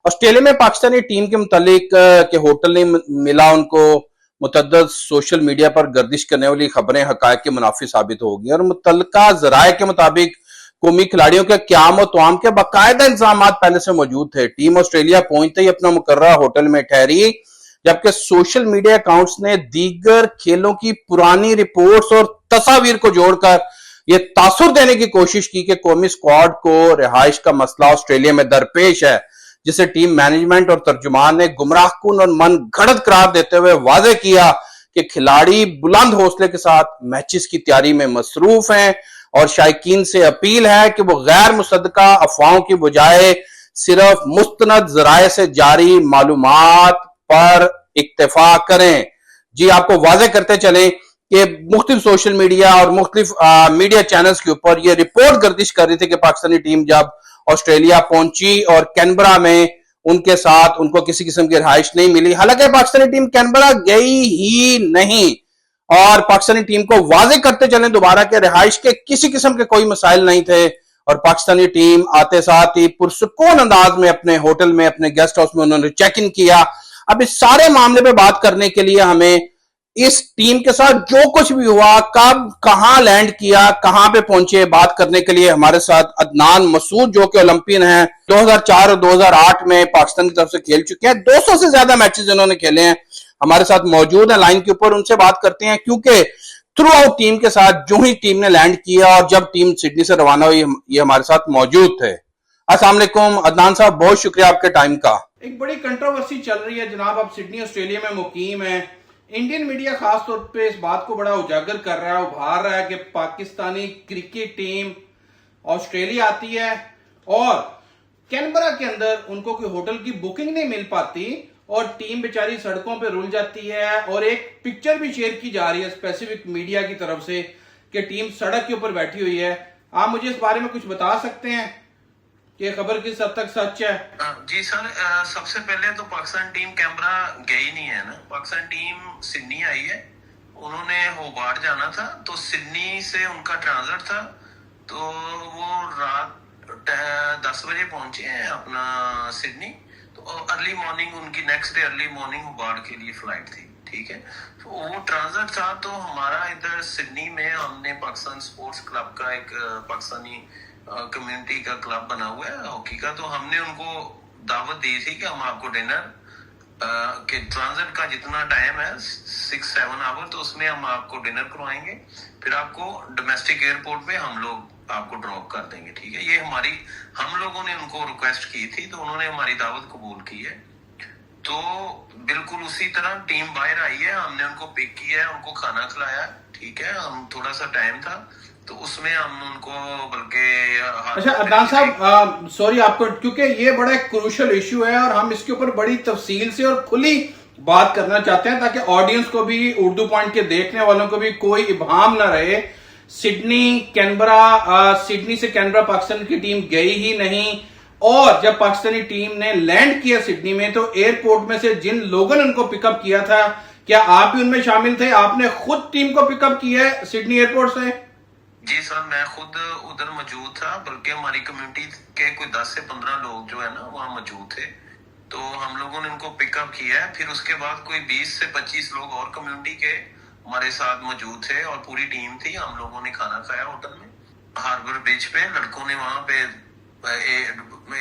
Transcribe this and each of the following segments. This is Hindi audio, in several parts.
ऑस्ट्रेलिया में पाकिस्तानी टीम के मुतालिक के होटल नहीं मिला उनको, मुतअद्दिद सोशल मीडिया पर गर्दिश करने वाली खबरें हकायक के मुनाफी साबित होगी और मुतल्लिका ज़राए के मुताबिक कौमी खिलाड़ियों के क़याम और तवाम के बाकायदा इंतजाम पहले से मौजूद थे। टीम ऑस्ट्रेलिया पहुंचते ही अपना मुकर्ररा होटल में ठहरी, जबकि सोशल मीडिया अकाउंट्स ने दीगर खेलों की पुरानी रिपोर्ट्स और तस्वीर को जोड़कर यह तासुर देने की कोशिश की कि कौमी स्क्वाड को रिहाइश का मसला ऑस्ट्रेलिया में दरपेश है, जिसे टीम मैनेजमेंट और तर्जुमान ने गुमराहकुन और मन घड़त करार देते हुए वाजे किया कि खिलाड़ी बुलंद हौसले के साथ मैचेस की तैयारी में मसरूफ हैं और शायकीन से अपील है कि वो गैर मुसद्दका अफवाहों की बजाय सिर्फ मुस्तनद जराए से जारी मालूमात पर इक्तफा करें। जी, आपको वाजे करते चलें कि मुख्तलिफ सोशल मीडिया और मुख्तलिफ मीडिया चैनल्स के ऊपर यह रिपोर्ट गर्दिश कर रही थी कि पाकिस्तानी टीम जब ऑस्ट्रेलिया पहुंची और कैनबरा में उनके साथ उनको किसी किस्म की रिहाइश नहीं मिली। हालांकि पाकिस्तानी टीम कैनबरा गई ही नहीं और पाकिस्तानी टीम को वाजे करते चलें दोबारा के रिहाइश के किसी किस्म के कोई मसाइल नहीं थे और पाकिस्तानी टीम आते साथ ही पुरसुकून अंदाज में अपने होटल में, अपने गेस्ट हाउस में उन्होंने चेक इन किया। अब इस सारे मामले पे बात करने के लिए हमें इस टीम के साथ जो कुछ भी हुआ, कब कहां लैंड किया, कहां पे पहुंचे, बात करने के लिए हमारे साथ अदनान मसूद जो कि ओलंपियन हैं, 2004 और 2008 में पाकिस्तान की तरफ से खेल चुके हैं, 200 से ज्यादा मैचेस इन्होंने खेले हैं, हमारे साथ मौजूद है लाइन के ऊपर। उनसे बात करते हैं क्योंकि थ्रू आउट टीम के साथ जो ही टीम ने लैंड किया और जब टीम सिडनी से रवाना हुई, ये हमारे साथ मौजूद थे। अस्सलाम वालेकुम अदनान साहब, बहुत शुक्रिया आपके टाइम का। एक बड़ी कंट्रोवर्सी चल रही है जनाब, अब सिडनी ऑस्ट्रेलिया में मुकीम है। इंडियन मीडिया खास तौर पे इस बात को बड़ा उजागर कर रहा है, उभार रहा है कि पाकिस्तानी क्रिकेट टीम ऑस्ट्रेलिया आती है और कैनबरा के अंदर उनको कोई होटल की बुकिंग नहीं मिल पाती और टीम बेचारी सड़कों पे रुल जाती है और एक पिक्चर भी शेयर की जा रही है स्पेसिफिक मीडिया की तरफ से कि टीम सड़क के ऊपर बैठी हुई है। आप मुझे इस बारे में कुछ बता सकते हैं कि ये खबर किस हद तक सच है? जी सर, सबसे पहले तो पाकिस्तान टीम कैमरा गई नहीं है ना, पाकिस्तान टीम सिडनी आई है। उन्होंने होबार्ट जाना था तो सिडनी से उनका ट्रांजिट था, तो वो रात 10 बजे पहुंचे हैं अपना सिडनी। तो अर्ली मॉर्निंग उनकी next day early morning Hobart के लिए फ्लाइट थी, ठीक है। तो वो ट्रांजिट था, तो हमारा इधर सिडनी में हमने पाकिस्तान स्पोर्ट्स क्लब का एक पाकिस्तानी कम्युनिटी का क्लब बना हुआ है हॉकी का, तो हमने उनको दावत दी थी कि हम आपको डिनर के ट्रांजिट का जितना टाइम है 6-7 आवर, तो उसमें हम आपको डिनर करवाएंगे, फिर आपको डोमेस्टिक एयरपोर्ट पे हम लोग आपको ड्रॉप कर देंगे, ठीक है। ये हम लोगों ने उनको रिक्वेस्ट की थी, तो उन्होंने हमारी दावत कबूल की है। तो बिल्कुल उसी तरह टीम बाहर आई है, हमने उनको पिक किया है, उनको खाना खिलाया, ठीक है। हम थोड़ा सा टाइम था तो उसमें हम उनको बल्कि अच्छा अदनान साहब, सॉरी आपको, क्योंकि ये बड़ा एक क्रूशल इशू है और हम इसके ऊपर बड़ी तफसील से और खुली बात करना चाहते हैं ताकि ऑडियंस को भी, उर्दू पॉइंट के देखने वालों को भी कोई इबहम ना रहे। सिडनी सिडनी से कैनबरा पाकिस्तान की टीम गई ही नहीं और जब पाकिस्तानी टीम ने लैंड किया सिडनी में तो एयरपोर्ट में से जिन लोगों ने उनको पिकअप किया था, क्या आप भी उनमें शामिल थे? आपने खुद टीम को पिकअप किया है सिडनी एयरपोर्ट से? जी सर, मैं खुद उधर मौजूद था, बल्कि हमारी कम्युनिटी के कोई 10 से 15 लोग जो है ना वहाँ मौजूद थे, तो हम लोगों ने उनको पिकअप किया है। फिर उसके बाद कोई 20 से 25 लोग और कम्युनिटी के हमारे साथ मौजूद थे और पूरी टीम थी। हम लोगों ने खाना खाया होटल में हार्बर बीच पे, लड़कों ने वहाँ पे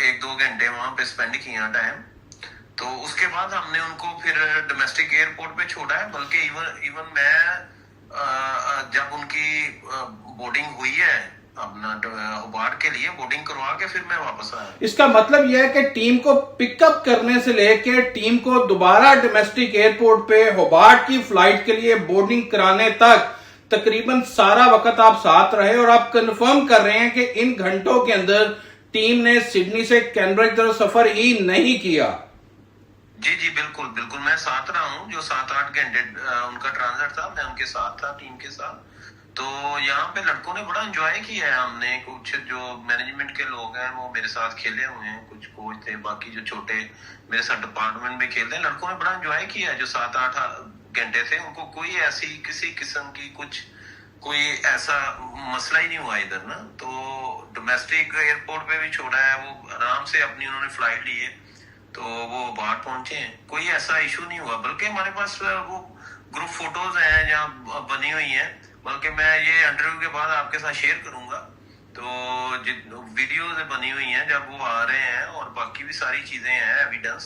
1-2 घंटे वहाँ पे स्पेंड किया टाइम। तो उसके बाद हमने उनको फिर डोमेस्टिक एयरपोर्ट पे छोड़ा है, बल्कि इवन मैं जब उनकी बोर्डिंग हुई है अपना होबार्ट के लिए, बोर्डिंग करवा के फिर मैं वापस आया। इसका मतलब यह है कि टीम को पिकअप करने से लेकर टीम को दोबारा डोमेस्टिक एयरपोर्ट पे होबार्ट की फ्लाइट के लिए बोर्डिंग कराने तक तकरीबन सारा वक्त आप साथ रहे और आप कंफर्म कर रहे हैं कि इन घंटों के अंदर टीम ने सिडनी से कैनबरा की तरफ सफर ही नहीं किया। जी जी बिल्कुल बिल्कुल, मैं साथ रहा हूँ। जो 7-8 घंटे उनका ट्रांजिट था, मैं उनके साथ था, टीम के साथ। तो यहाँ पे लड़कों ने बड़ा एंजॉय किया है। हमने कुछ जो मैनेजमेंट के लोग हैं वो मेरे साथ खेले हुए हैं, कुछ कोच थे, बाकी जो छोटे मेरे साथ डिपार्टमेंट में खेलते हैं, लड़कों ने बड़ा एंजॉय किया है। जो 7-8 घंटे थे उनको कोई ऐसी किसी किस्म की कोई ऐसा मसला ही नहीं हुआ इधर ना। तो डोमेस्टिक एयरपोर्ट पे भी छोड़ा है, वो आराम से अपनी उन्होंने फ्लाइट ली है। तो वो बाहर पहुंचे हैं, कोई ऐसा इशू नहीं हुआ। बल्कि हमारे पास वो ग्रुप फोटोज हैं जहाँ बनी हुई हैं, बल्कि मैं ये इंटरव्यू के बाद आपके साथ शेयर करूंगा। तो वीडियोज बनी हुई हैं जब वो आ रहे हैं, और बाकी भी सारी चीजें हैं एविडेंस।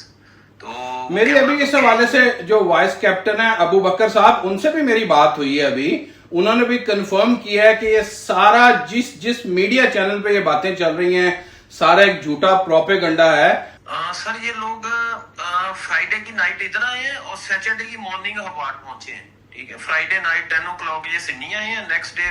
तो मेरी अभी इस हवाले से जो वाइस कैप्टन है अबू बकर साहब, उनसे भी मेरी बात हुई है अभी। उन्होंने भी कंफर्म किया है कि ये सारा जिस मीडिया चैनल पे ये बातें चल रही हैं सारा एक झूठा प्रोपेगेंडा है। सर ये लोग फ्राइडे की नाइट इधर आए हैं और सैटरडे की मॉर्निंग होबार्ट पहुंचे हैं। ठीक है, फ्राइडे नाइट 10 o'clock ये सिडनी आए हैं, नेक्स्ट डे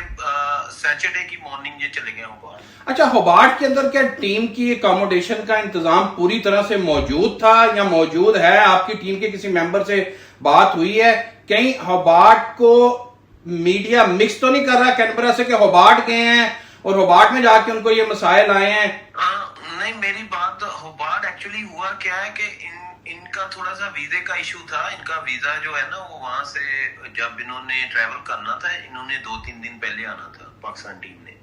सैटरडे की मॉर्निंग ये चले गए होबार्ट। अच्छा, होबार्ट के अंदर क्या टीम की अकोमोडेशन का इंतजाम पूरी तरह से मौजूद था या मौजूद है? आपकी टीम के किसी मेंबर से बात हुई है? कहीं होबार्ट को मीडिया मिक्स तो नहीं कर रहा कैनबरा से कि होबार्ट गए हैं और होबार्ट में जाके उनको ये मसाइल आए हैं? नहीं, मेरी बात होबार्ट एक्चुअली हुआ क्या है कि इनका थोड़ा सा वीजे का इशू था। इनका वीजा जो है ना वो वहां से जब इन्होंने ट्रेवल करना था, इन्होंने 2-3 दिन पहले आना था पाकिस्तान टीम ने,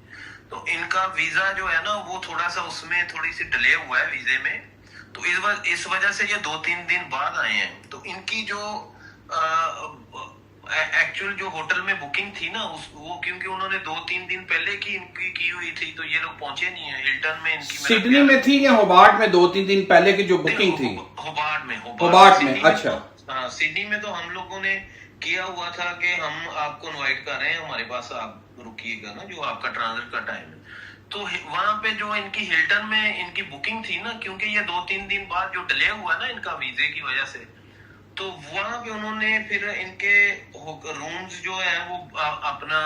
तो इनका वीजा जो है ना वो थोड़ा सा उसमें थोड़ी सी डिले हुआ है वीजे में। तो इस वजह से ये 2-3 दिन बाद आए हैं। तो इनकी जो एक्चुअल जो होटल में बुकिंग थी ना वो क्योंकि उन्होंने 2-3 दिन पहले इनकी की हुई थी, तो ये लोग पहुंचे नहीं है। हिल्टन में इनकी सिडनी में थी या होबार्ट में 2-3 दिन पहले की जो बुकिंग थी? होबार्ट में। अच्छा, हाँ, सिडनी में तो हम लोगों ने किया हुआ था कि हम आपको इनवाइट कर रहे हैं, हमारे पास आप रुकिएगा ना, जो आपका ट्रांजिट का टाइम है। तो वहां पे जो इनकी हिल्टन में इनकी बुकिंग थी ना, क्योंकि ये 2-3 दिन बाद जो डिले हुआ ना इनका वीजे की वजह से, तो वहां पे उन्होंने फिर इनके रूम्स जो है वो अपना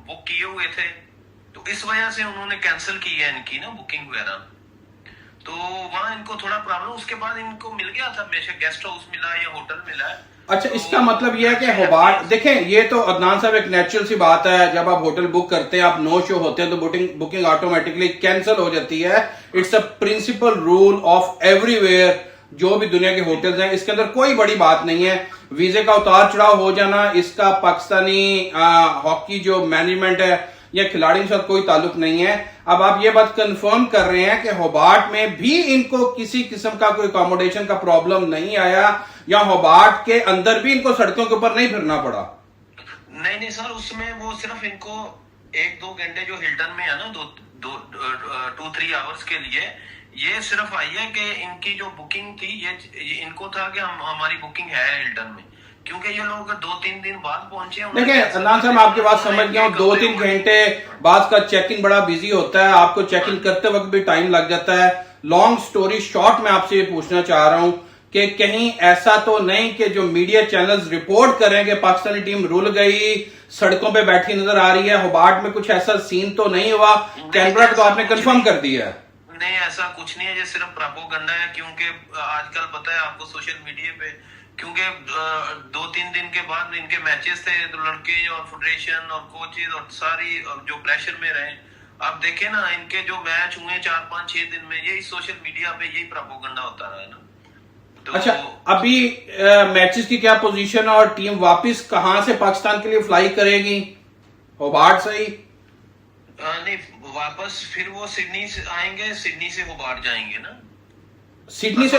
बुक किए हुए थे, तो इस वजह से उन्होंने कैंसिल की है इनकी ना बुकिंग वगैरह। तो वहां इनको थोड़ा प्रॉब्लम, उसके बाद इनको मिल गया था, बेशक गेस्ट हाउस मिला या होटल मिला है। अच्छा, तो इसका मतलब यह है कि होबार्ट, देखें ये तो अदनान साहब एक नेचुरल सी बात है, जब आप होटल बुक करते हैं, आप नो शो होते हैं तो बुकिंग ऑटोमेटिकली कैंसिल हो जाती है। It's a principle rule of everywhere, जो भी दुनिया के होटल्स हैं, इसके अंदर कोई बड़ी बात नहीं है। वीजे का उतार चढ़ाव हो जाना, इसका पाकिस्तानी हॉकी जो मैनेजमेंट है या खिलाड़ियों के साथ कोई ताल्लुक नहीं है। अब आप ये बात कंफर्म कर रहे हैं कि होबार्ट में भी इनको किसी किस्म का कोई अकोमोडेशन का प्रॉब्लम नहीं आया, या होबार्ट के अंदर भी इनको सड़कों के ऊपर नहीं फिरना पड़ा? नहीं सर, उसमें वो सिर्फ इनको 1-2 घंटे जो हिल्टन में है ना, 2-3 आवर्स के लिए ये सिर्फ आई है कि इनकी जो बुकिंग थी ये इनको था कि हमारी बुकिंग है हिल्टन में, क्योंकि ये लोग 2-3 दिन बाद पहुंचे। देखिए अदनान साहब, आपकी बात समझ गया हूँ। 2-3 घंटे बाद का चेक इन बड़ा बिजी होता है, आपको चेक इन करते वक्त भी टाइम लग जाता है। लॉन्ग स्टोरी शॉर्ट में आपसे ये पूछना चाह रहा हूं कि कहीं ऐसा तो नहीं कि जो मीडिया चैनल्स रिपोर्ट करें कि पाकिस्तानी टीम रुल गई, सड़कों पे बैठी नजर आ रही है, होबार्ट में कुछ ऐसा सीन तो नहीं हुआ? कैनबरा तो आपने कंफर्म कर दिया है। नहीं, ऐसा कुछ नहीं है, ये सिर्फ प्रोपेगेंडा है। क्योंकि आजकल पता है आपको सोशल मीडिया पे, क्योंकि 2-3 दिन के बाद इनके मैचेस थे, तो लड़के और फेडरेशन और कोचेज और सारी जो प्रेशर में रहे, आप देखें ना इनके जो मैच हुए 4-5-6 दिन में, यही सोशल मीडिया पे यही प्रोपेगेंडा होता रहा है ना। तो अच्छा, अभी मैचेस की क्या पोजीशन है और टीम वापस कहां से पाकिस्तान के लिए फ्लाई करेगी? होबार्ट से ही? नहीं, वापस फिर वो सिडनी से आएंगे, सिडनी से होबार्ट जाएंगे ना। सिडनी से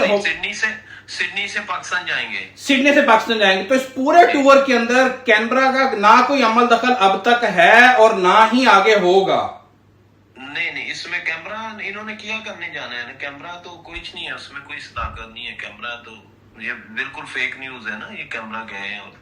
पाकिस्तान जाएंगे। सिडनी से पाकिस्तान जाएंगे। तो इस पूरे टूर के अंदर कैनबरा का ना कोई अमल दखल अब तक है और ना ही आगे होगा? नहीं, इसमें कैमरा इन्होंने किया करने जाना है ना, कैमरा तो कुछ नहीं है, उसमें कोई सदाकत नहीं है। कैमरा तो ये बिल्कुल फेक न्यूज है ना, ये कैमरा गए हैं। और